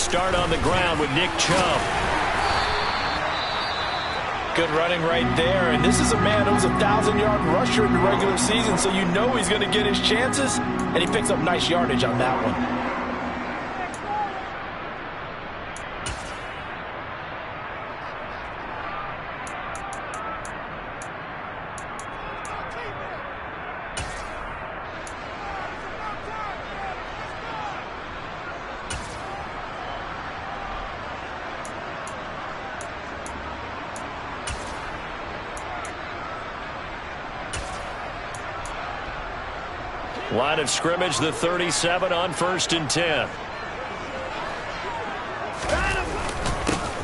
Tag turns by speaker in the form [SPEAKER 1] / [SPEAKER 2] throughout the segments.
[SPEAKER 1] start on the ground with Nick Chubb.
[SPEAKER 2] Good running right there, and this is a man who's a 1,000-yard rusher in the regular season, so you know he's going to get his chances, and he picks up nice yardage on that one.
[SPEAKER 1] Line of scrimmage, the 37 on 1st and 10.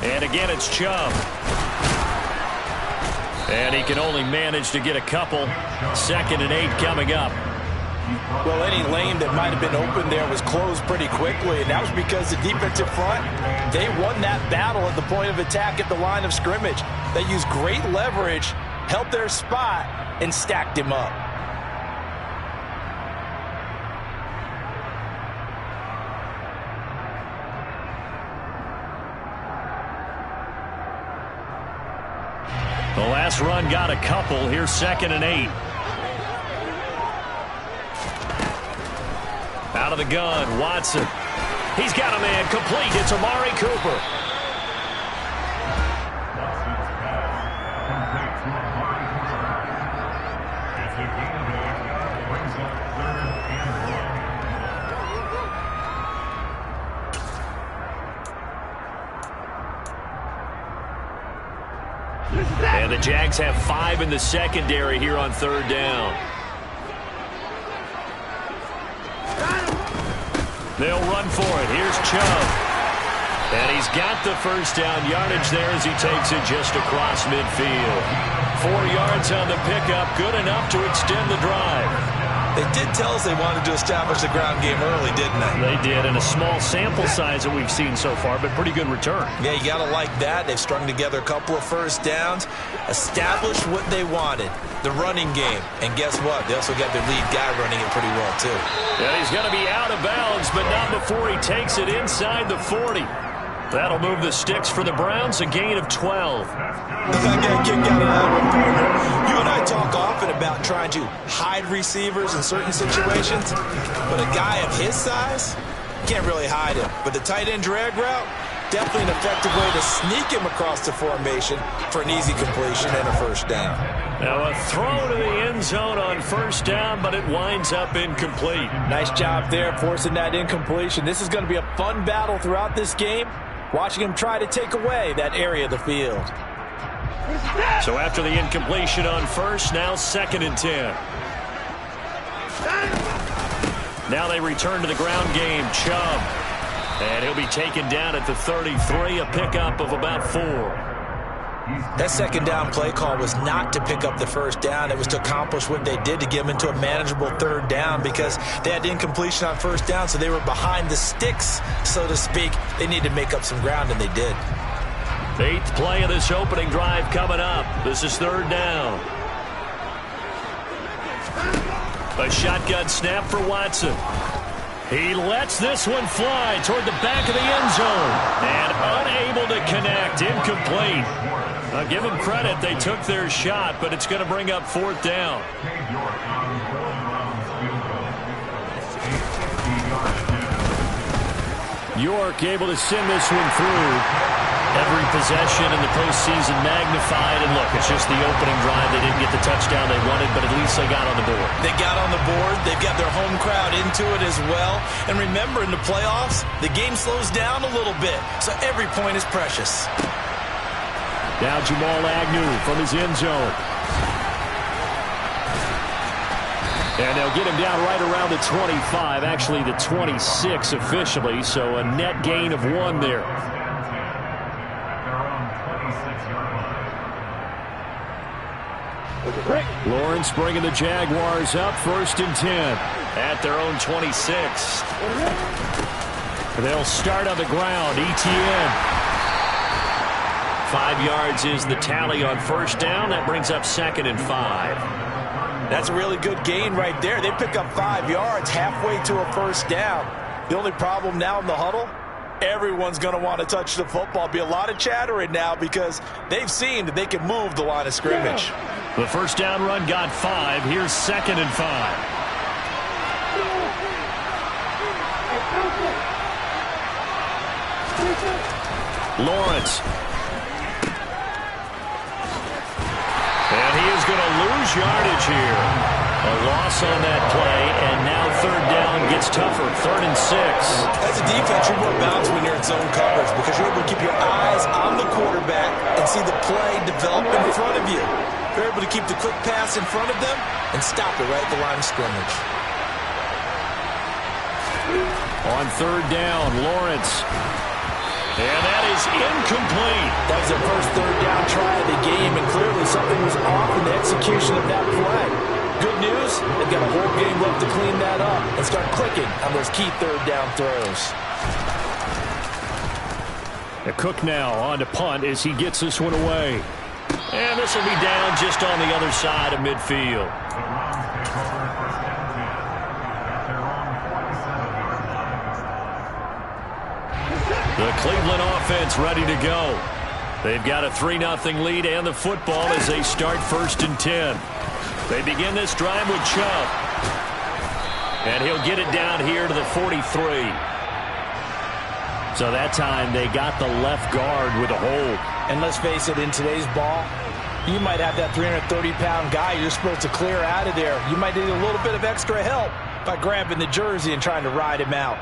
[SPEAKER 1] And again, it's Chubb. And he can only manage to get a couple. 2nd and 8 coming up.
[SPEAKER 2] Well, any lane that might have been open there was closed pretty quickly, and that was because the defensive front, they won that battle at the point of attack at the line of scrimmage. They used great leverage, held their spot, and stacked him up.
[SPEAKER 1] The last run got a couple. Here's 2nd and 8. Out of the gun, Watson. He's got a man complete. It's Amari Cooper. And the Jags have 5 in the secondary here on 3rd down. They'll run for it. Here's Chubb. And he's got the first down yardage there as he takes it just across midfield. 4 yards on the pickup, good enough to extend the drive.
[SPEAKER 2] They did tell us they wanted to establish the ground game early, didn't they?
[SPEAKER 1] They did, and a small sample size that we've seen so far, but pretty good return.
[SPEAKER 2] Yeah, you got to like that. They've strung together a couple of first downs, established what they wanted, the running game. And guess what? They also got their lead guy running it pretty well, too.
[SPEAKER 1] Yeah, he's going to be out of bounds, but not before he takes it inside the 40. That'll move the sticks for the Browns, a gain of 12.
[SPEAKER 2] I got a kick out of that one, partner. You and I talk often about trying to hide receivers in certain situations, but a guy of his size can't really hide him. But the tight end drag route, definitely an effective way to sneak him across the formation for an easy completion and a first down.
[SPEAKER 1] Now a throw to the end zone on 1st down, but it winds up incomplete. Nice job there forcing that incompletion. This is going to be a fun battle throughout this game, watching him try to take away that area of the field. So after the incompletion on 1st, now 2nd and 10. Now they return to the ground game. Chubb. And he'll be taken down at the 33, a pickup of about 4.
[SPEAKER 2] That 2nd down play call was not to pick up the first down. It was to accomplish what they did to get them into a manageable 3rd down because they had incompletion on 1st down, so they were behind the sticks, so to speak. They needed to make up some ground, and they did.
[SPEAKER 1] 8th play of this opening drive coming up. This is 3rd down. A shotgun snap for Watson. He lets this one fly toward the back of the end zone. And unable to connect. Incomplete. I'll give them credit. They took their shot, but it's going to bring up 4th down. York able to send this one through. Every possession in the postseason magnified. And look, it's just the opening drive. They didn't get the touchdown they wanted, but at least they got on the board.
[SPEAKER 2] They got on the board. They've got their home crowd into it as well. And remember, in the playoffs, the game slows down a little bit, so every point is precious.
[SPEAKER 1] Now Jamal Agnew from his end zone. And they'll get him down right around the 25, actually the 26 officially, so a net gain of 1 there. Lawrence bringing the Jaguars up 1st and 10 at their own 26. They'll start on the ground. ETN. 5 yards is the tally on 1st down. That brings up 2nd and 5.
[SPEAKER 2] That's a really good gain right there. They pick up 5 yards halfway to a first down. The only problem now in the huddle, everyone's going to want to touch the football. Be a lot of chattering now because they've seen that they can move the line of scrimmage.
[SPEAKER 3] The first down run got 5. Here's 2nd and 5. Lawrence. And he is going to lose yardage here. A loss on that play, and now 3rd down gets tougher. 3rd and 6.
[SPEAKER 2] As a defense, you're more balanced when you're in zone coverage because you're able to keep your eyes on the quarterback and see the play develop in front of you. You're able to keep the quick pass in front of them and stop it right at the line of scrimmage.
[SPEAKER 3] On 3rd down, Lawrence. And that is incomplete.
[SPEAKER 1] That was their first 3rd down try of the game, and clearly something was off in the execution of that play. Good news, they've got a whole game left to clean that up and start clicking on those key 3rd down throws.
[SPEAKER 3] The Cook now on to punt as he gets this one away. And this will be down just on the other side of midfield. The Cleveland offense ready to go. They've got a 3-0 lead and the football as they start 1st and 10. They begin this drive with Chubb. And he'll get it down here to the 43. So that time they got the left guard with a hold.
[SPEAKER 1] And let's face it, in today's ball, you might have that 330-pound guy you're supposed to clear out of there. You might need a little bit of extra help by grabbing the jersey and trying to ride him out.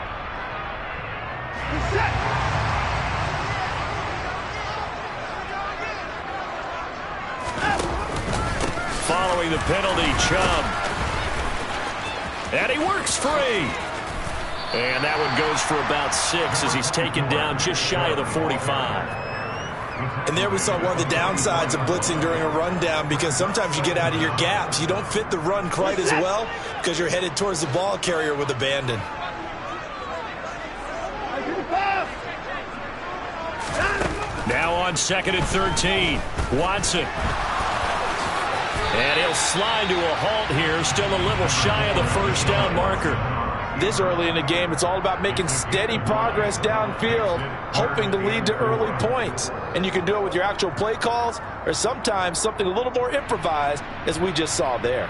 [SPEAKER 3] Following the penalty, Chubb. And he works free. And that one goes for about 6 as he's taken down just shy of the 45.
[SPEAKER 2] And there we saw one of the downsides of blitzing during a rundown because sometimes you get out of your gaps. You don't fit the run quite as well because you're headed towards the ball carrier with abandon.
[SPEAKER 3] Now on 2nd and 13, Watson. And he'll slide to a halt here, still a little shy of the 1st down marker.
[SPEAKER 1] This early in the game, it's all about making steady progress downfield, hoping to lead to early points. And you can do it with your actual play calls or sometimes something a little more improvised, as we just saw there.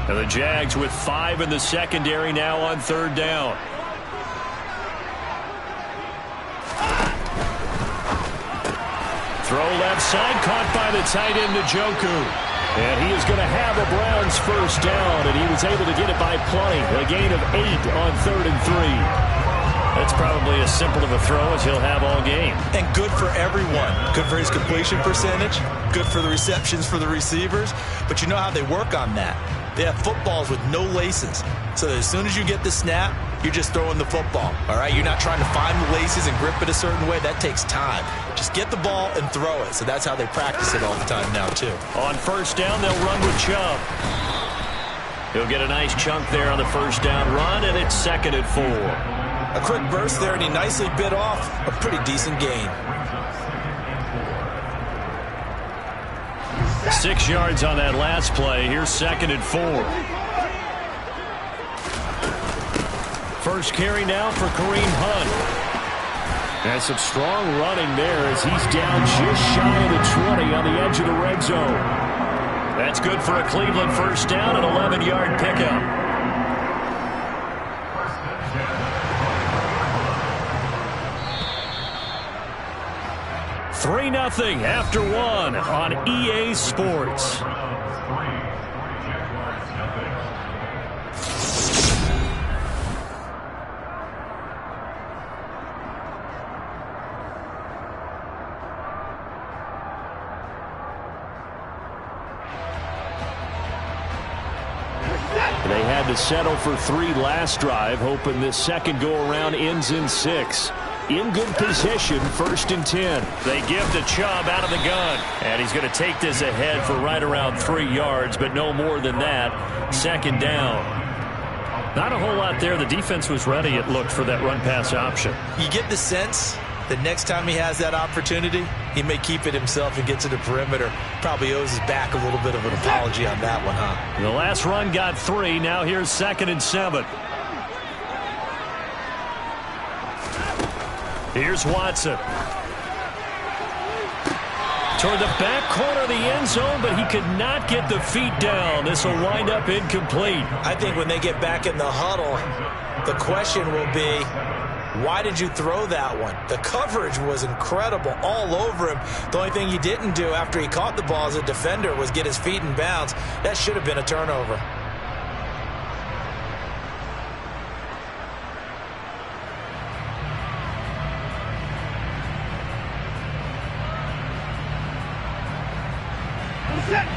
[SPEAKER 3] And the Jags with 5 in the secondary now on 3rd down. Throw left side, caught by the tight end, Njoku. And he is going to have a Browns 1st down, and he was able to get it by plenty. A gain of 8 on 3rd and 3. That's probably as simple of a throw as he'll have all game.
[SPEAKER 2] And good for everyone. Good for his completion percentage. Good for the receptions for the receivers. But you know how they work on that. They have footballs with no laces. So that as soon as you get the snap, you're just throwing the football. All right? You're not trying to find the laces and grip it a certain way. That takes time. Just get the ball and throw it. So that's how they practice it all the time now, too.
[SPEAKER 3] On 1st down, they'll run with Chubb. He'll get a nice chunk there on the 1st down run, and it's 2nd and 4.
[SPEAKER 2] A quick burst there, and he nicely bit off a pretty decent gain.
[SPEAKER 3] 6 yards on that last play. Here's 2nd and 4. First carry now for Kareem Hunt. And some strong running there as he's down just shy of the 20 on the edge of the red zone. That's good for a Cleveland 1st down, an 11-yard pickup. 3-0 after 1 on EA Sports. They had to settle for 3 last drive, hoping this second go-around ends in 6. In good position, 1st and 10. They give to Chubb out of the gun. And he's going to take this ahead for right around 3 yards, but no more than that. 2nd down. Not a whole lot there. The defense was ready, it looked, for that run-pass option.
[SPEAKER 2] You get the sense that next time he has that opportunity, He may keep it himself and get to the perimeter. Probably owes his back a little bit of an apology on that one, huh?
[SPEAKER 3] The last run got 3. Now here's 2nd and 7. Here's Watson. Toward the back corner of the end zone, but he could not get the feet down. This will wind up incomplete.
[SPEAKER 2] I think when they get back in the huddle, the question will be, why did you throw that one? The coverage was incredible all over him. The only thing he didn't do after he caught the ball as a defender was get his feet in bounds. That should have been a turnover.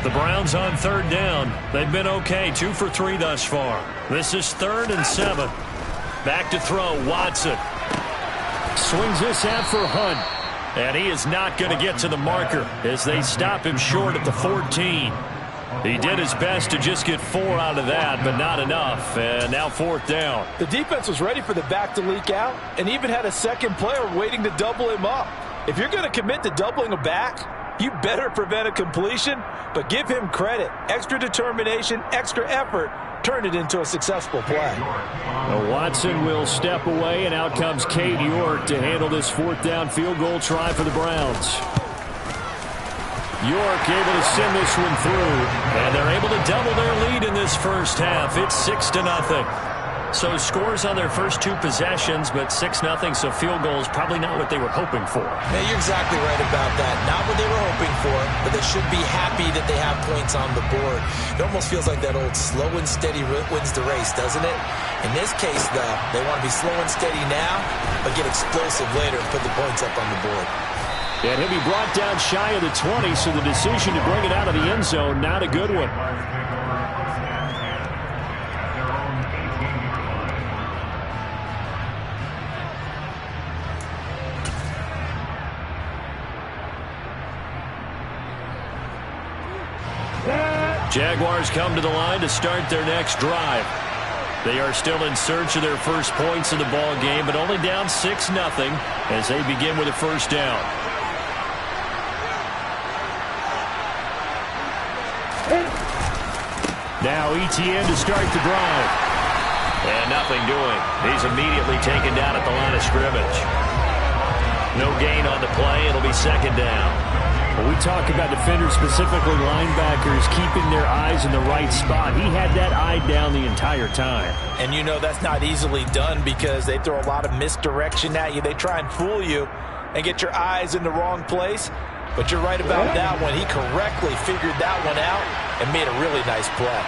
[SPEAKER 3] The Browns on 3rd down. They've been okay, 2 for 3 thus far. This is 3rd and 7. Back to throw, Watson. Swings this out for Hunt. And he is not going to get to the marker as they stop him short at the 14. He did his best to just get 4 out of that, but not enough. And now 4th down.
[SPEAKER 1] The defense was ready for the back to leak out and even had a second player waiting to double him up. If you're going to commit to doubling a back, you better prevent a completion, but give him credit. Extra determination, extra effort, turned it into a successful play.
[SPEAKER 3] Well, Watson will step away, and out comes Cade York to handle this 4th down field goal try for the Browns. York able to send this one through, and they're able to double their lead in this first half. It's 6-0. So scores on their first 2 possessions, but 6-0, so field goals probably not what they were hoping for.
[SPEAKER 2] Yeah, you're exactly right about that. Not what they were hoping for, but they should be happy that they have points on the board. It almost feels like that old slow and steady wins the race, doesn't it? In this case, though, they want to be slow and steady now, but get explosive later and put the points up on the board.
[SPEAKER 3] And he'll be brought down shy of the 20, so the decision to bring it out of the end zone, not a good one. Jaguars come to the line to start their next drive. They are still in search of their first points in the ball game, but only down 6-0 as they begin with a first down. Now Etienne to start the drive. And nothing doing. He's immediately taken down at the line of scrimmage. No gain on the play. It'll be 2nd down. When we talk about defenders, specifically linebackers, keeping their eyes in the right spot, he had that eye down the entire time.
[SPEAKER 1] And you know that's not easily done because they throw a lot of misdirection at you. They try and fool you and get your eyes in the wrong place. But you're right about that one. He correctly figured that one out and made a really nice play.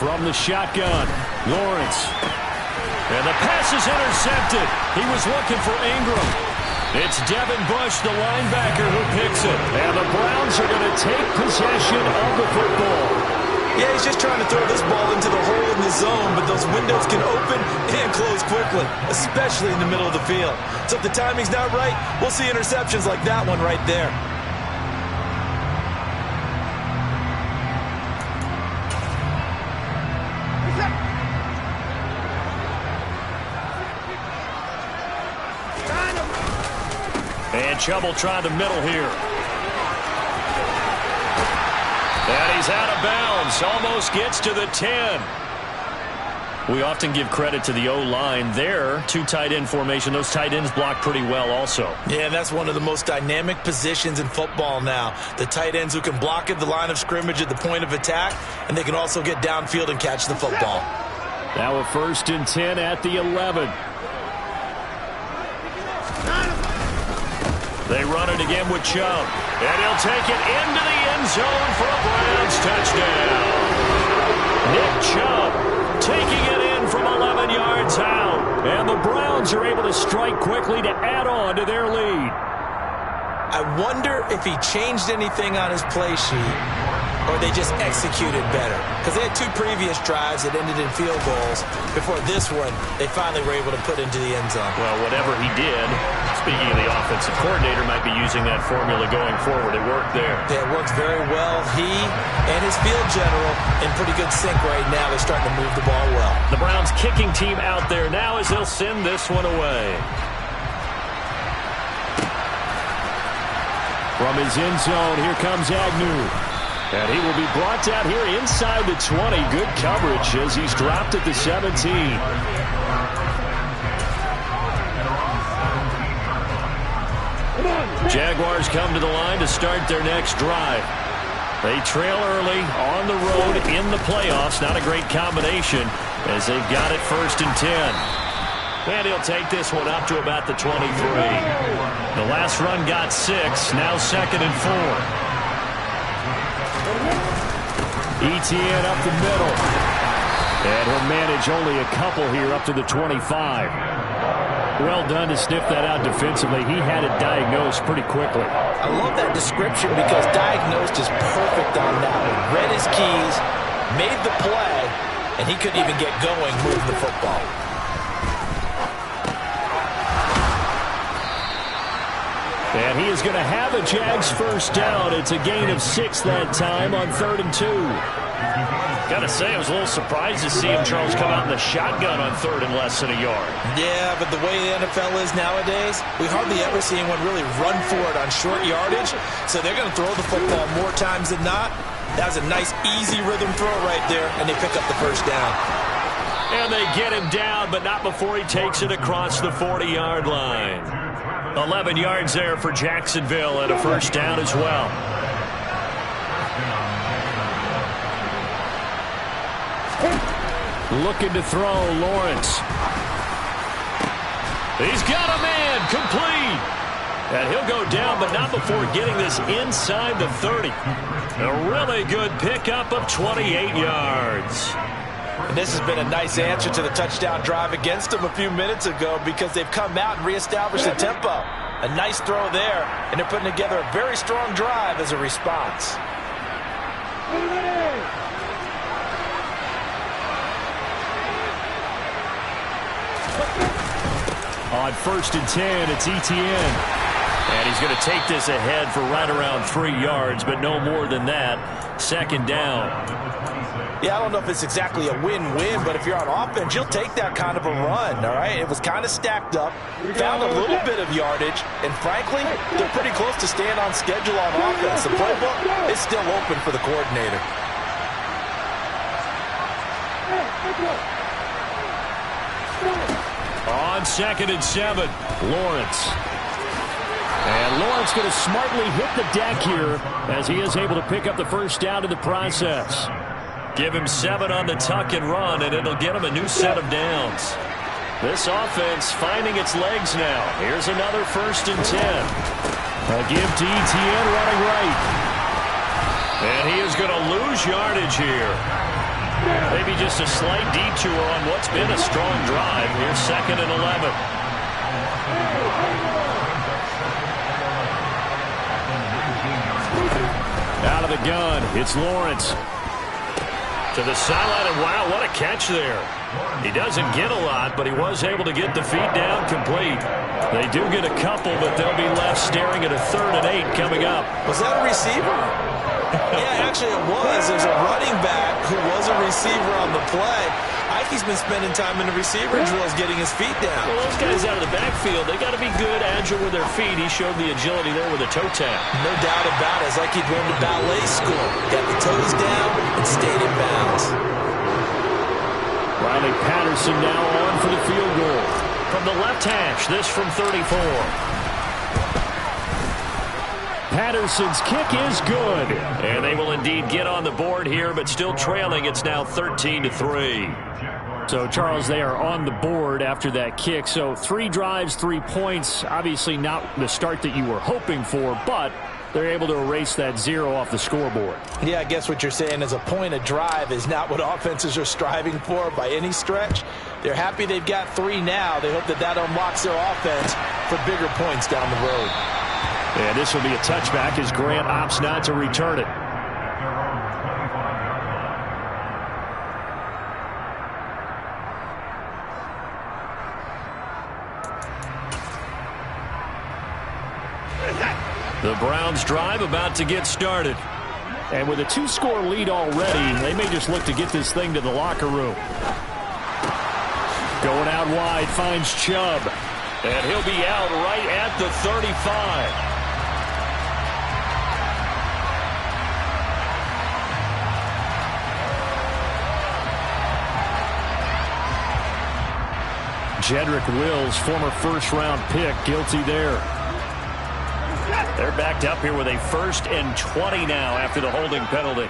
[SPEAKER 3] From the shotgun, Lawrence. And the pass is intercepted. He was looking for Ingram. It's Devin Bush, the linebacker, who picks it. And the Browns are going to take possession of the football.
[SPEAKER 2] Yeah, he's just trying to throw this ball into the hole in the zone, but those windows can open and close quickly, especially in the middle of the field. So if the timing's not right, we'll see interceptions like that one right there.
[SPEAKER 3] And Chubb try the middle here. And he's out of bounds. Almost gets to the 10. We often give credit to the O-line there. 2 tight end formation. Those tight ends block pretty well also.
[SPEAKER 2] Yeah, that's one of the most dynamic positions in football now. The tight ends who can block at the line of scrimmage at the point of attack, and they can also get downfield and catch the football.
[SPEAKER 3] Now a 1st and 10 at the 11. They run it again with Chubb. And he'll take it into the end zone for a Browns touchdown. Nick Chubb taking it in from 11 yards out. And the Browns are able to strike quickly to add on to their lead.
[SPEAKER 2] I wonder if he changed anything on his play sheet or they just executed better? Because they had 2 previous drives that ended in field goals. Before this one, they finally were able to put into the end zone.
[SPEAKER 3] Well, whatever he did, speaking of the offensive coordinator, might be using that formula going forward. It worked there.
[SPEAKER 2] Yeah, it works very well. He and his field general in pretty good sync right now. They're starting to move the ball well.
[SPEAKER 3] The Browns kicking team out there now as they'll send this one away. From his end zone, here comes Agnew. And he will be brought down here inside the 20. Good coverage as he's dropped at the 17. Jaguars come to the line to start their next drive. They trail early on the road in the playoffs. Not a great combination as they've got it 1st and 10. And he'll take this one up to about the 23. The last run got 6. Now 2nd and 4. Etienne up the middle. And he'll manage only a couple here up to the 25. Well done to sniff that out defensively. He had it diagnosed pretty quickly.
[SPEAKER 1] I love that description because diagnosed is perfect on that one. Read his keys, made the play, and he couldn't even get going moving the football.
[SPEAKER 3] And he is going to have a Jags first down. It's a gain of 6 that time on 3rd and 2. Got to say, I was a little surprised to see him, Charles, come out in the shotgun on 3rd and less than a yard.
[SPEAKER 2] Yeah, but the way the NFL is nowadays, we hardly ever see anyone really run for it on short yardage. So they're going to throw the football more times than not. That was a nice, easy rhythm throw right there, and they pick up the first down.
[SPEAKER 3] And they get him down, but not before he takes it across the 40-yard line. 11 yards there for Jacksonville and a first down as well. Looking to throw, Lawrence. He's got a man, complete. And he'll go down, but not before getting this inside the 30. A really good pickup of 28 yards.
[SPEAKER 1] And this has been a nice answer to the touchdown drive against them a few minutes ago because they've come out and reestablished the tempo. A nice throw there, and they're putting together a very strong drive as a response.
[SPEAKER 3] On 1st and 10, it's Etienne. And he's going to take this ahead for right around 3 yards, but no more than that. 2nd down.
[SPEAKER 1] Yeah, I don't know if it's exactly a win-win, but if you're on offense, you'll take that kind of a run, all right? It was kind of stacked up, found a little bit of yardage, and frankly, they're pretty close to staying on schedule on offense. The playbook is still open for the coordinator.
[SPEAKER 3] On 2nd and 7, Lawrence. And Lawrence going to smartly hit the deck here as he is able to pick up the first down in the process. Give him 7 on the tuck and run, and it'll get him a new set of downs. This offense finding its legs now. Here's another 1st and 10. A give to Etienne running right. And he is going to lose yardage here. Maybe just a slight detour on what's been a strong drive. Here's 2nd and 11. Out of the gun, it's Lawrence. To the sideline, and wow, what a catch there. He doesn't get a lot, but he was able to get the feet down complete. They do get a couple, but they'll be left staring at a 3rd and 8 coming up.
[SPEAKER 2] Was that a receiver? Yeah, actually it was. There's a running back who was a receiver on the play. Ikey's been spending time in the receiver drills getting his feet down.
[SPEAKER 3] Well, those guys out of the backfield, they got to be good, agile with their feet. He showed the agility there with a toe tap.
[SPEAKER 2] No doubt about it. It's like he'd went to ballet school. Got the toes down and stayed in bounds.
[SPEAKER 3] Riley Patterson now on for the field goal. From the left hash, this from 34. Patterson's kick is good. And they will indeed get on the board here, but still trailing. It's now 13-3. So, Charles, they are on the board after that kick. So 3 drives, 3 points. Obviously not the start that you were hoping for, but they're able to erase that 0 off the scoreboard.
[SPEAKER 1] Yeah, I guess what you're saying is a point of drive is not what offenses are striving for by any stretch. They're happy they've got 3 now. They hope that that unlocks their offense for bigger points down the road.
[SPEAKER 3] And this will be a touchback as Grant opts not to return it. The Browns drive about to get started.
[SPEAKER 4] And with a 2-score lead already, they may just look to get this thing to the locker room.
[SPEAKER 3] Going out wide, finds Chubb. And he'll be out right at the 35.
[SPEAKER 4] Jedrick Wills, former first-round pick, guilty there.
[SPEAKER 3] They're backed up here with a 1st and 20 now after the holding penalty.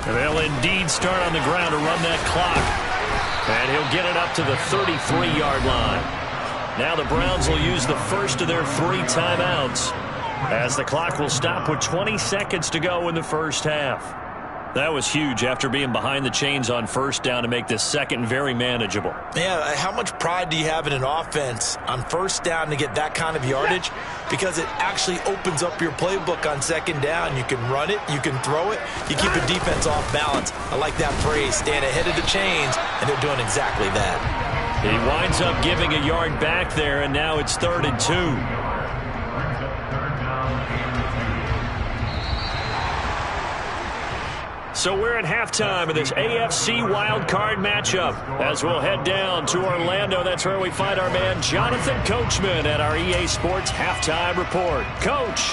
[SPEAKER 3] They'll indeed start on the ground to run that clock. And he'll get it up to the 33-yard line. Now the Browns will use the first of their 3 timeouts as the clock will stop with 20 seconds to go in the first half. That was huge after being behind the chains on 1st down to make this second very manageable.
[SPEAKER 2] Yeah, how much pride do you have in an offense on 1st down to get that kind of yardage? Because it actually opens up your playbook on 2nd down. You can run it, you can throw it, you keep your defense off balance. I like that phrase, staying ahead of the chains, and they're doing exactly that.
[SPEAKER 3] He winds up giving a yard back there, and now it's 3rd and 2. So we're at halftime of this AFC wildcard matchup. As we'll head down to Orlando, that's where we find our man Jonathan Coachman at our EA Sports Halftime Report. Coach.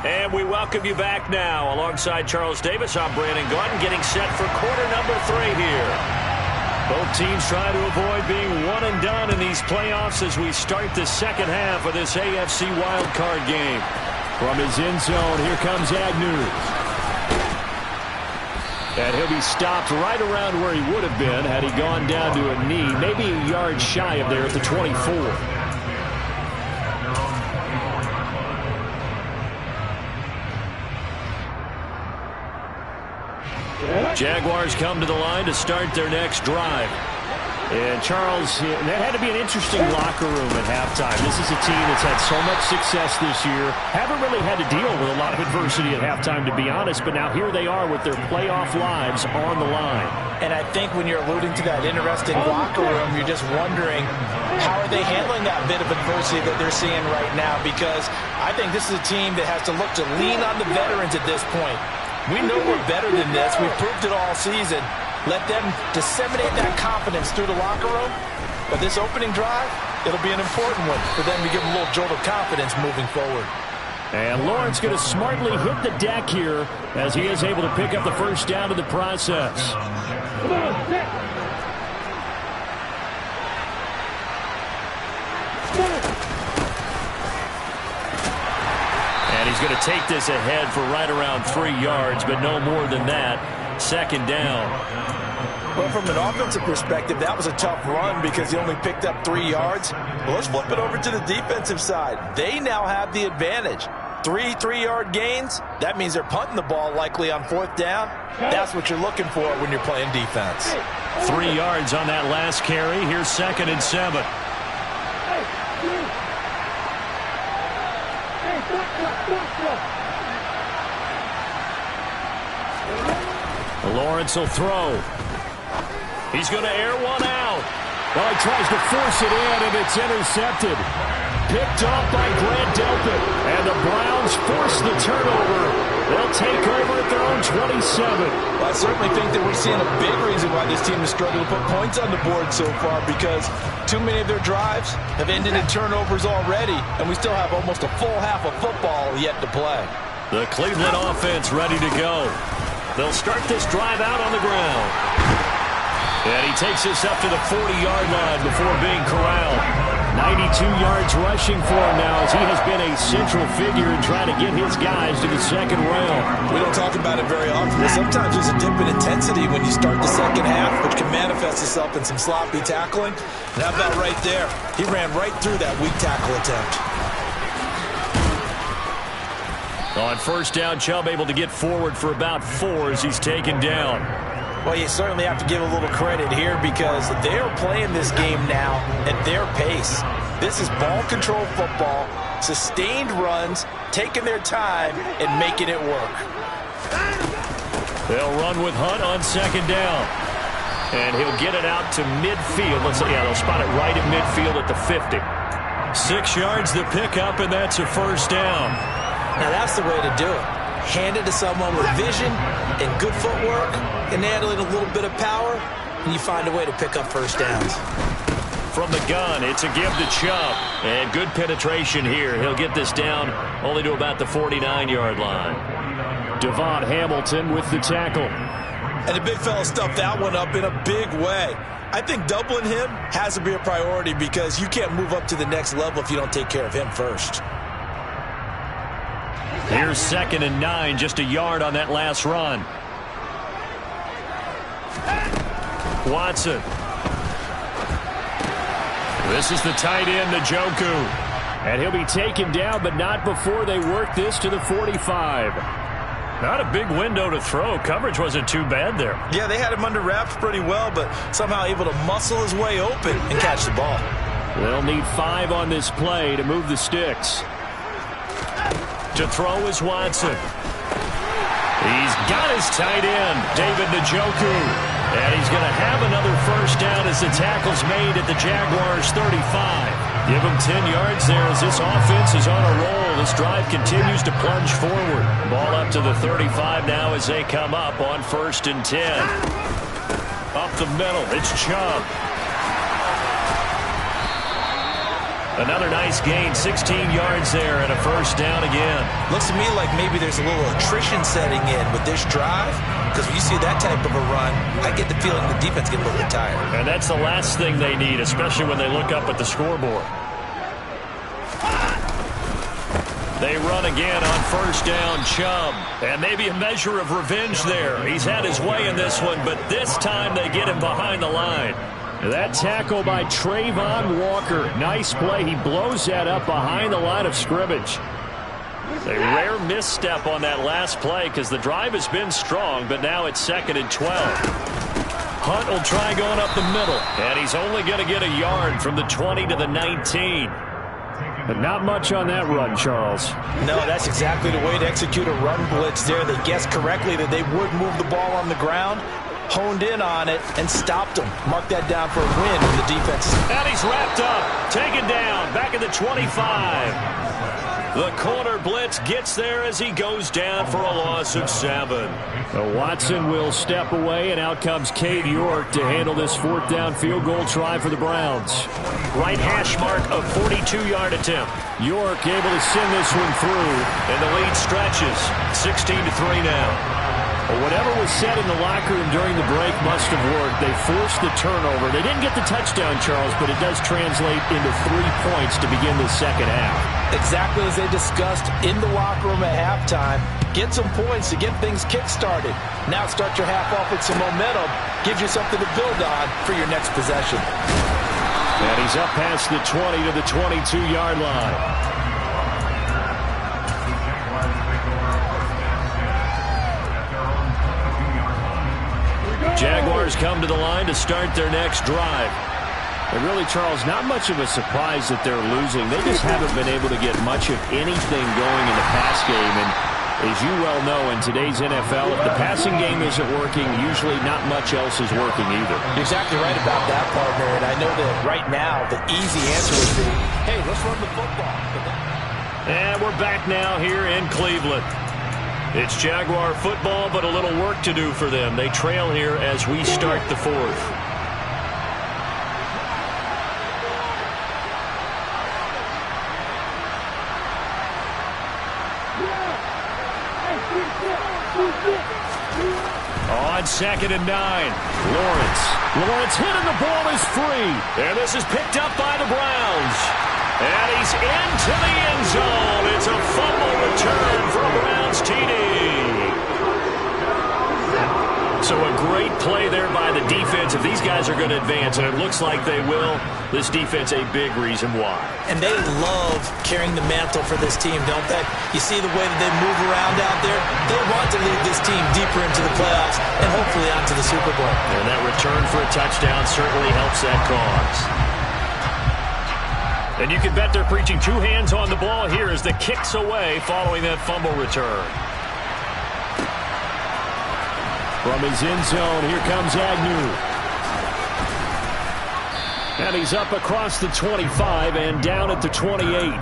[SPEAKER 3] And we welcome you back now. Alongside Charles Davis, I'm Brandon Gordon, getting set for quarter number 3 here. Both teams trying to avoid being one and done in these playoffs as we start the second half of this AFC wildcard game.
[SPEAKER 4] From his end zone, here comes Agnew. And he'll be stopped right around where he would have been had he gone down to a knee, maybe a yard shy of there at the 24.
[SPEAKER 3] Jaguars come to the line to start their next drive.
[SPEAKER 4] And Charles, that had to be an interesting locker room at halftime. This is a team that's had so much success this year. Haven't really had to deal with a lot of adversity at halftime, to be honest. But now here they are with their playoff lives on the line.
[SPEAKER 2] And I think when you're alluding to that interesting locker room, you're just wondering how are they handling that bit of adversity that they're seeing right now? Because I think this is a team that has to look to lean on the veterans at this point. We know we're better than this. We've proved it all season. Let them disseminate that confidence through the locker room. But this opening drive, it'll be an important one for them to give them a little jolt of confidence moving forward.
[SPEAKER 4] And Lawrence going to smartly hit the deck here as he is able to pick up the 1st down in the process.
[SPEAKER 3] And he's going to take this ahead for right around 3 yards, but no more than that. 2nd down.
[SPEAKER 2] Well, from an offensive perspective, that was a tough run because he only picked up 3 yards. Well, let's flip it over to the defensive side. They now have the advantage. 3 3-yard gains, that means they're punting the ball likely on 4th down. That's what you're looking for when you're playing defense.
[SPEAKER 3] 3 yards on that last carry. Here's 2nd and 7.
[SPEAKER 4] Lawrence will throw. He's going to air one out. Well, he tries to force it in, and it's intercepted. Picked off by Grant Delpit. And the Browns force the turnover. They'll take over at their own 27.
[SPEAKER 2] Well, I certainly think that we're seeing a big reason why this team has struggled to put points on the board so far, because too many of their drives have ended in turnovers already, and we still have almost a full half of football yet to play.
[SPEAKER 3] The Cleveland offense ready to go. They'll start this drive out on the ground. And he takes this up to the 40-yard line before being corralled.
[SPEAKER 4] 92 yards rushing for him now as he has been a central figure in trying to get his guys to the 2nd round.
[SPEAKER 2] We don't talk about it very often, but sometimes there's a dip in intensity when you start the 2nd half, which can manifest itself in some sloppy tackling. And how about right there? He ran right through that weak tackle attempt.
[SPEAKER 3] On 1st down, Chubb able to get forward for about 4 as he's taken down.
[SPEAKER 2] Well, you certainly have to give a little credit here because they're playing this game now at their pace. This is ball control football, sustained runs, taking their time and making it work.
[SPEAKER 3] They'll run with Hunt on 2nd down. And he'll get it out to midfield. They'll spot it right at midfield at the 50.
[SPEAKER 4] 6 yards the pickup, and that's a first down.
[SPEAKER 2] Now that's the way to do it. Hand it to someone with vision and good footwork and handling a little bit of power, and you find a way to pick up first downs.
[SPEAKER 3] From the gun, it's a give to Chubb. And good penetration here. He'll get this down only to about the 49-yard line.
[SPEAKER 4] Devon Hamilton with the tackle.
[SPEAKER 2] And the big fella stuffed that one up in a big way. I think doubling him has to be a priority because you can't move up to the next level if you don't take care of him first.
[SPEAKER 3] Here's 2nd and 9, just a yard on that last run. Watson. This is the tight end, Njoku.
[SPEAKER 4] And he'll be taken down, but not before they work this to the 45.
[SPEAKER 3] Not a big window to throw. Coverage wasn't too bad there.
[SPEAKER 2] Yeah, they had him under wraps pretty well, but somehow able to muscle his way open and catch the ball.
[SPEAKER 4] They'll need 5 on this play to move the sticks.
[SPEAKER 3] To throw is Watson. He's got his tight end, David Njoku. And he's going to have another first down as the tackle's made at the Jaguars' 35. Give him 10 yards there as this offense is on a roll. This drive continues to plunge forward. Ball up to the 35 now as they come up on 1st and 10. Up the middle, it's Chubb. Another nice gain, 16 yards there and a first down again.
[SPEAKER 2] Looks to me like maybe there's a little attrition setting in with this drive, because when you see that type of a run, I get the feeling the defense gets a little bit tired.
[SPEAKER 3] And that's the last thing they need, especially when they look up at the scoreboard. They run again on first down, Chubb. And maybe a measure of revenge there. He's had his way in this one, but this time they get him behind the line.
[SPEAKER 4] That tackle by Trayvon Walker. Nice play. He blows that up behind the line of scrimmage.
[SPEAKER 3] A rare misstep on that last play because the drive has been strong, but now it's 2nd and 12. Hunt will try going up the middle, and he's only going to get a yard from the 20 to the 19.
[SPEAKER 4] But not much on that run, Charles.
[SPEAKER 2] No, that's exactly the way to execute a run blitz there. They guessed correctly that they would move the ball on the ground, honed in on it, and stopped them. Mark that down for a win from the defense.
[SPEAKER 3] And he's wrapped up, taken down, back at the 25. The corner blitz gets there as he goes down for a loss of 7.
[SPEAKER 4] Watson will step away, and out comes Cade York to handle this 4th down field goal try for the Browns.
[SPEAKER 3] Right hash mark of 42-yard attempt.
[SPEAKER 4] York able to send this one through.
[SPEAKER 3] And the lead stretches, 16-3 now.
[SPEAKER 4] Well, whatever was said in the locker room during the break must have worked. They forced the turnover. They didn't get the touchdown, Charles, but it does translate into 3 points to begin the second half.
[SPEAKER 2] Exactly as they discussed in the locker room at halftime. Get some points to get things kick-started. Now start your half off with some momentum. Gives you something to build on for your next possession.
[SPEAKER 4] And he's up past the 20 to the 22-yard line.
[SPEAKER 3] Jaguars come to the line to start their next drive.
[SPEAKER 4] And really, Charles, not much of a surprise that they're losing. They just haven't been able to get much of anything going in the pass game. And as you well know, in today's NFL, if the passing game isn't working, usually not much else is working either.
[SPEAKER 2] You're exactly right about that, partner. And I know that right now the easy answer would be, hey, let's run the football.
[SPEAKER 3] And we're back now here in Cleveland. It's Jaguar football, but a little work to do for them. They trail here as we start the 4th. On 2nd and 9, Lawrence hit and the ball is free. And this is picked up by the Browns. And he's into the end zone. It's a fumble return for a Browns TD. So a great play there by the defense. If these guys are going to advance, and it looks like they will, this defense a big reason why.
[SPEAKER 2] And they love carrying the mantle for this team, don't they? You see the way that they move around out there? They want to lead this team deeper into the playoffs and hopefully onto the Super Bowl.
[SPEAKER 3] And that return for a touchdown certainly helps that cause. And you can bet they're preaching 2 hands on the ball here as the kick's away following that fumble return.
[SPEAKER 4] From his end zone, here comes Agnew. And he's up across the 25 and down at the 28.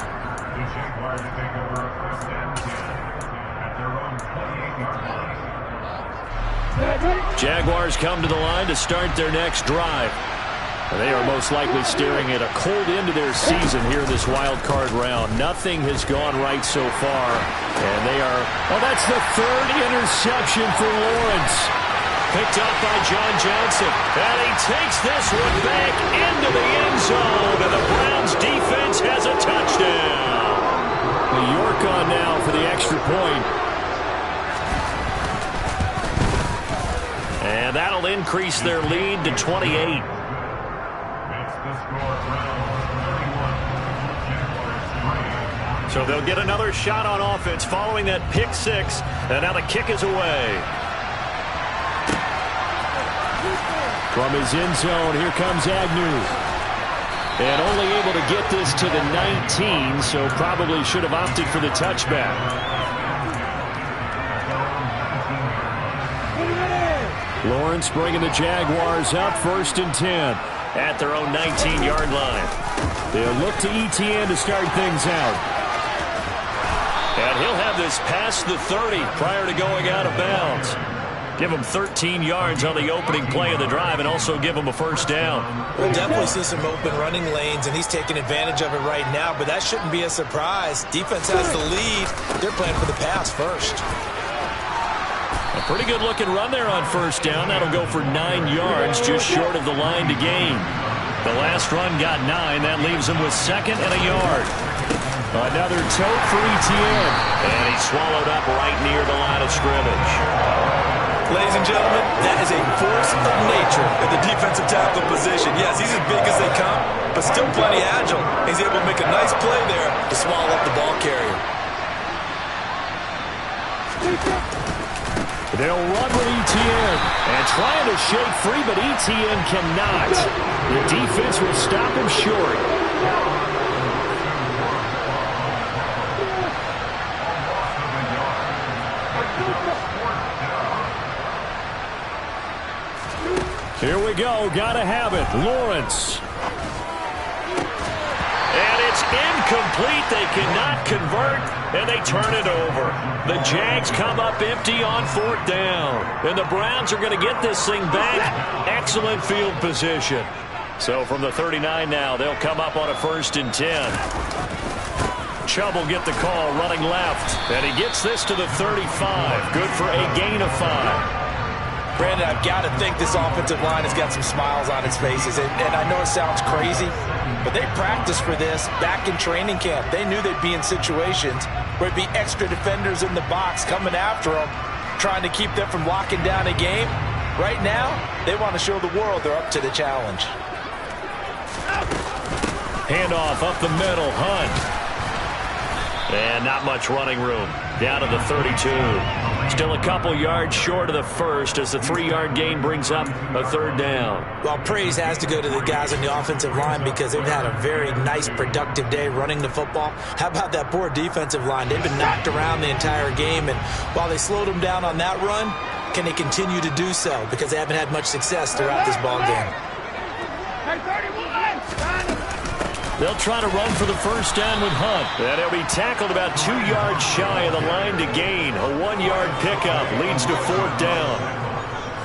[SPEAKER 4] Jaguars come to the line to start their next drive. They are most likely staring at a cold end to their season here in this wild card round. Nothing has gone right so far. And they are, oh, that's the third interception for Lawrence. Picked up by John Johnson. And he takes this one back into the end zone. And the Browns defense has a touchdown. New York on now for the extra point. And that'll increase their lead to 28. So they'll get another shot on offense following that pick six. And now the kick is away. From his end zone, here comes Agnew. And only able to get this to the 19, so probably should have opted for the touchback. Lawrence bringing the Jaguars up 1st and 10 at their own 19-yard line. They'll look to ETN to start things out. And he'll have this past the 30 prior to going out of bounds. Give him 13 yards on the opening play of the drive and also give him a first down.
[SPEAKER 2] We'll definitely see some open running lanes, and he's taking advantage of it right now, but that shouldn't be a surprise. Defense has the lead. They're playing for the pass first.
[SPEAKER 4] A pretty good-looking run there on first down. That'll go for 9 yards, just short of the line to gain. The last run got 9. That leaves him with 2nd and a yard. Another tote for ETN. And he's swallowed up right near the line of scrimmage.
[SPEAKER 2] Ladies and gentlemen, that is a force of nature at the defensive tackle position. Yes, he's as big as they come, but still plenty agile. He's able to make a nice play there to swallow up the ball carrier.
[SPEAKER 4] They'll run with ETN and trying to shake free, but ETN cannot. The defense will stop him short. Here we go. Gotta have it. Lawrence. And it's incomplete. They cannot convert, and they turn it over. The Jags come up empty on 4th down. And the Browns are going to get this thing back. Excellent field position. So from the 39 now, they'll come up on a 1st and 10. Chubb will get the call running left. And he gets this to the 35. Good for a gain of 5.
[SPEAKER 2] Brandon, I've got to think this offensive line has got some smiles on its faces. And I know it sounds crazy, but they practiced for this back in training camp. They knew they'd be in situations where it'd be extra defenders in the box coming after them, trying to keep them from locking down a game. Right now, they want to show the world they're up to the challenge.
[SPEAKER 4] Handoff up the middle, Hunt. And not much running room. Down to the 32. Still a couple yards short of the first as the 3-yard gain brings up a 3rd down.
[SPEAKER 2] Well, praise has to go to the guys on the offensive line because they've had a very nice, productive day running the football. How about that poor defensive line? They've been knocked around the entire game, and while they slowed them down on that run, can they continue to do so? Because they haven't had much success throughout this ball game.
[SPEAKER 4] They'll try to run for the first down with Hunt. And he'll be tackled about 2 yards shy of the line to gain. A 1-yard pickup leads to 4th down.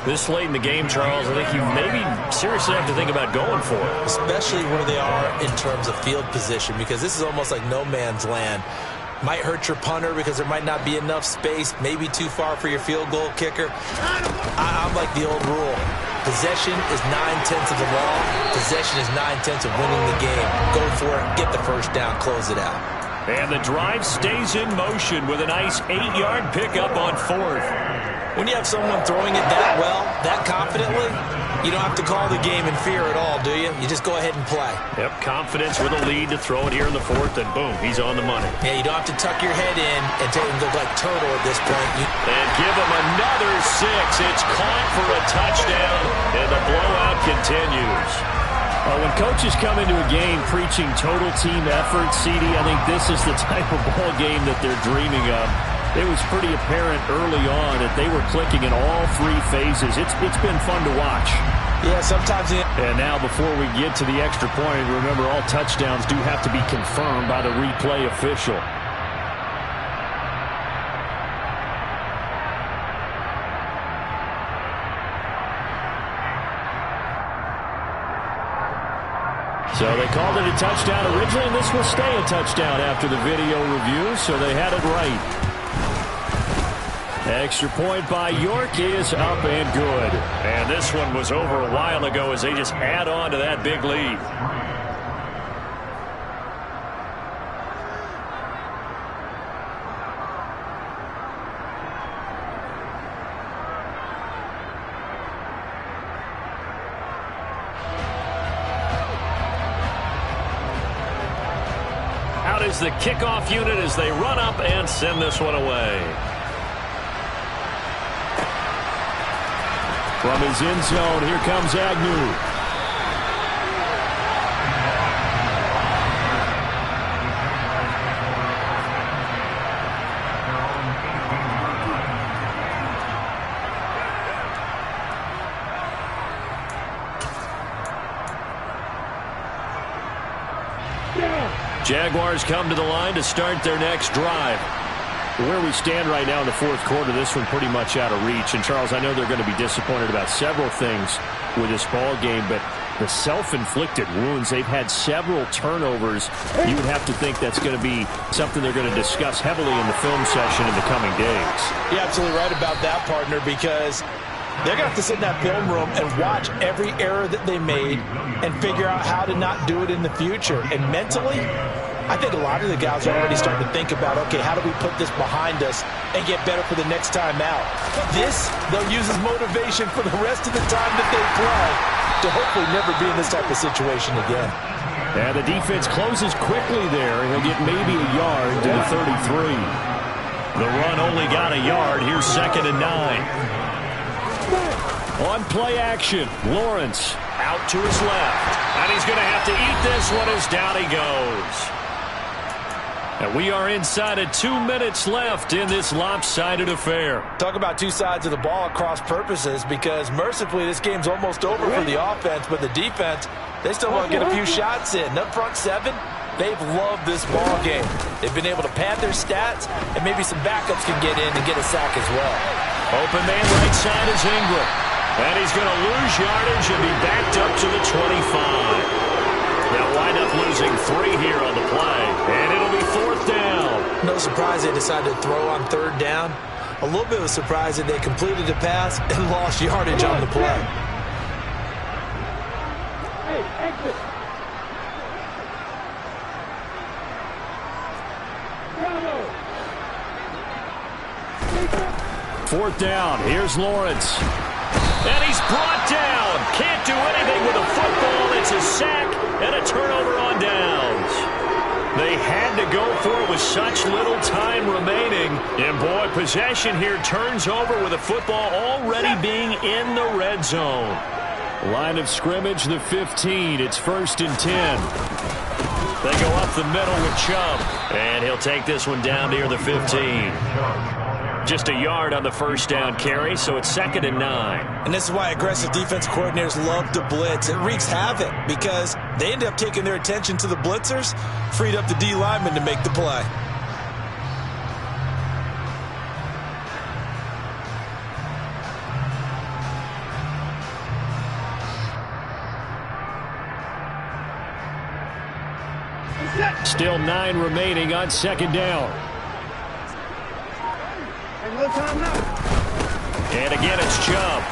[SPEAKER 4] This late in the game, Charles, I think you maybe seriously have to think about going for it.
[SPEAKER 2] Especially where they are in terms of field position, because this is almost like no man's land. Might hurt your punter because there might not be enough space, maybe too far for your field goal kicker. I'm like the old rule. Possession is 9/10 of the law. Possession is 9/10 of winning the game. Go for it, get the first down, close it out.
[SPEAKER 4] And the drive stays in motion with a nice 8-yard pickup on 4th.
[SPEAKER 2] When you have someone throwing it that well, that confidently, you don't have to call the game in fear at all, do you? You just go ahead and play.
[SPEAKER 4] Yep, confidence with a lead to throw it here in the 4th, and boom, he's on the money.
[SPEAKER 2] Yeah, you don't have to tuck your head in and take him look like turtle at this point.
[SPEAKER 4] And give him another 6. It's caught for a touchdown, and the blowout continues. When coaches come into a game preaching total team effort, CD, I think this is the type of ball game that they're dreaming of. It was pretty apparent early on that they were clicking in all 3 phases. It's been fun to watch.
[SPEAKER 2] Yeah, sometimes.
[SPEAKER 4] And now before we get to the extra point, remember all touchdowns do have to be confirmed by the replay official. So they called it a touchdown originally, and this will stay a touchdown after the video review, so they had it right. Extra point by York is up and good.
[SPEAKER 3] And this one was over a while ago as they just add on to that big lead. Out is the kickoff unit as they run up and send this one away.
[SPEAKER 4] From his end zone, here comes Agnew.
[SPEAKER 3] Jaguars come to the line to start their next drive.
[SPEAKER 4] Where we stand right now in the fourth quarter, this one pretty much out of reach. And, Charles, I know they're going to be disappointed about several things with this ball game, but the self-inflicted wounds, they've had several turnovers. You would have to think that's going to be something they're going to discuss heavily in the film session in the coming days.
[SPEAKER 2] You're absolutely right about that, partner, because they're going to have to sit in that film room and watch every error that they made and figure out how to not do it in the future. And mentally, I think a lot of the guys are already starting to think about, okay, how do we put this behind us and get better for the next time out? This, they'll use as motivation for the rest of the time that they play to hopefully never be in this type of situation again.
[SPEAKER 4] And the defense closes quickly there. He'll get maybe a yard to the 33.
[SPEAKER 3] The run only got a yard. Here's 2nd and 9.
[SPEAKER 4] On play action, Lawrence
[SPEAKER 3] Out to his left. And he's going to have to eat this one as down he goes. And we are inside of 2 minutes left in this lopsided affair.
[SPEAKER 2] Talk about two sides of the ball at cross purposes, because mercifully this game's almost over for the offense, but the defense, they still want to get a few shots in. Up front seven, they've loved this ball game. They've been able to pad their stats, and maybe some backups can get in and get a sack as well.
[SPEAKER 3] Open man right side is Ingram. And he's going to lose yardage and be backed up to the 25. They'll wind up losing 3 here on the play. And it'll be 4th down.
[SPEAKER 2] No surprise they decided to throw on 3rd down. A little bit of a surprise that they completed the pass and lost yardage on the play.
[SPEAKER 5] Hey, exit.
[SPEAKER 4] 4th down. Here's Lawrence.
[SPEAKER 3] And he's brought down. Can't do anything with a football. It's a sack and a turnover on downs. They had to go for it with such little time remaining. And, boy, possession here turns over with a football already being in the red zone.
[SPEAKER 4] Line of scrimmage, the 15. It's 1st and 10.
[SPEAKER 3] They go up the middle with Chubb. And he'll take this one down near the 15. Just a yard on the 1st down carry, so it's 2nd and 9.
[SPEAKER 2] And this is why aggressive defense coordinators love to blitz. It wreaks havoc because they end up taking their attention to the blitzers, freed up the D lineman to make the play.
[SPEAKER 4] Still 9 remaining on 2nd down.
[SPEAKER 3] And again, it's Chubb.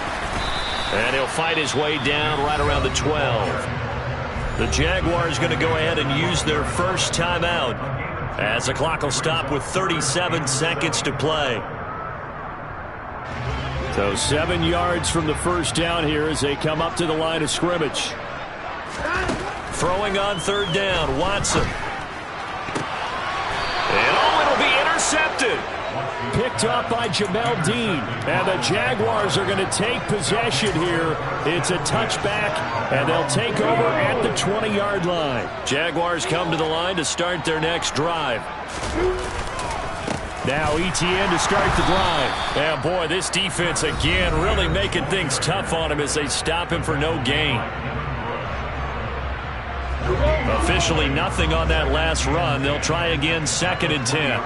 [SPEAKER 3] And he'll fight his way down right around the 12. The Jaguars going to go ahead and use their first timeout as the clock will stop with 37 seconds to play.
[SPEAKER 4] So 7 yards from the 1st down here as they come up to the line of scrimmage.
[SPEAKER 3] Throwing on 3rd down, Watson. And it'll be intercepted.
[SPEAKER 4] Picked up by Jamel Dean. And the Jaguars are going to take possession here. It's a touchback, and they'll take over at the 20-yard line.
[SPEAKER 3] Jaguars come to the line to start their next drive.
[SPEAKER 4] Now ETN to start the drive.
[SPEAKER 3] Yeah, boy, this defense again really making things tough on him as they stop him for no gain. Officially nothing on that last run. They'll try again, 2nd and 10.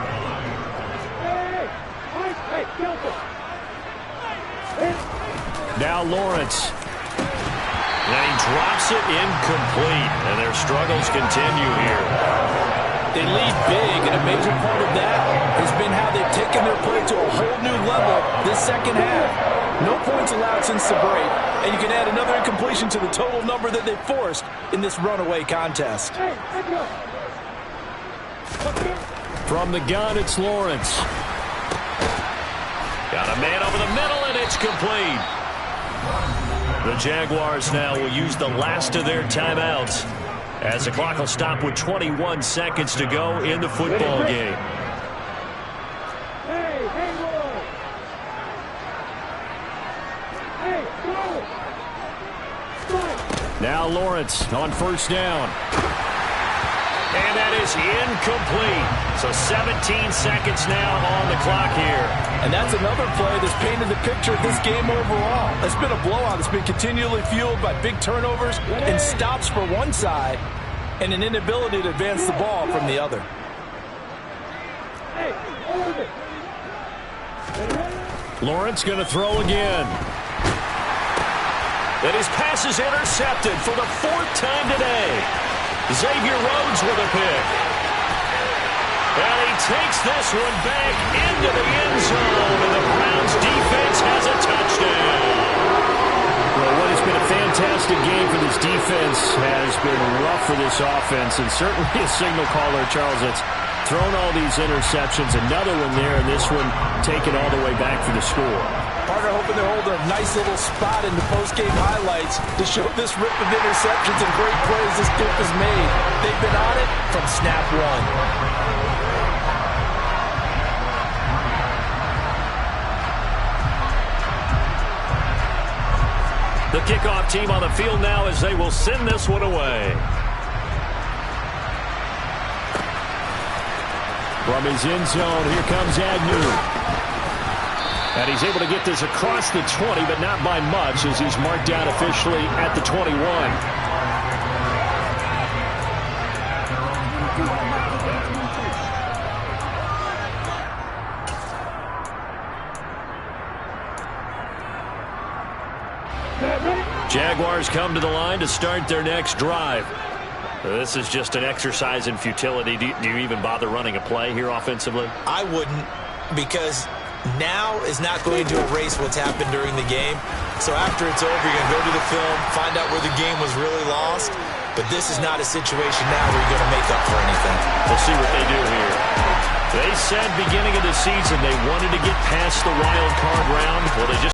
[SPEAKER 4] Now Lawrence.
[SPEAKER 3] And he drops it incomplete. And their struggles continue here.
[SPEAKER 1] They lead big, and a major part of that has been how they've taken their play to a whole new level this second half. No points allowed since the break, and you can add another incompletion to the total number that they forced in this runaway contest.
[SPEAKER 4] From the gun, it's Lawrence.
[SPEAKER 3] Got a man over the middle, and it's complete. The Jaguars now will use the last of their timeouts as the clock will stop with 21 seconds to go in the football game.
[SPEAKER 4] Now Lawrence on 1st down.
[SPEAKER 3] And that is incomplete. So 17 seconds now on the clock here.
[SPEAKER 1] And that's another play that's painted the picture of this game overall. It's been a blowout. It's been continually fueled by big turnovers and stops for one side and an inability to advance the ball from the other.
[SPEAKER 4] Lawrence going to throw again.
[SPEAKER 3] And his pass is intercepted for the 4th time today. Xavier Rhodes with a pick. And he takes this one back into the end zone, and the Browns defense has a touchdown.
[SPEAKER 4] Well, what has been a fantastic game for this defense has been rough for this offense, and certainly a signal caller, Charles, that's thrown all these interceptions. Another one there, and this one taken all the way back for the score.
[SPEAKER 1] Partner hoping they're holding a nice little spot in the post-game highlights to show this rip of interceptions and great plays this group has made. They've been on it from snap one.
[SPEAKER 3] The kickoff team on the field now as they will send this one away.
[SPEAKER 4] From his end zone, here comes Agnew. And he's able to get this across the 20, but not by much as he's marked down officially at the 21.
[SPEAKER 3] Jaguars come to the line to start their next drive. This is just an exercise in futility. Do you even bother running a play here offensively?
[SPEAKER 2] I wouldn't, because now is not going to erase what's happened during the game. So after it's over, you're going to go to the film, find out where the game was really lost. But this is not a situation now where you're going to make up for anything.
[SPEAKER 3] We'll see what they do here. They said beginning of the season they wanted to get past the wild card round. Well, they just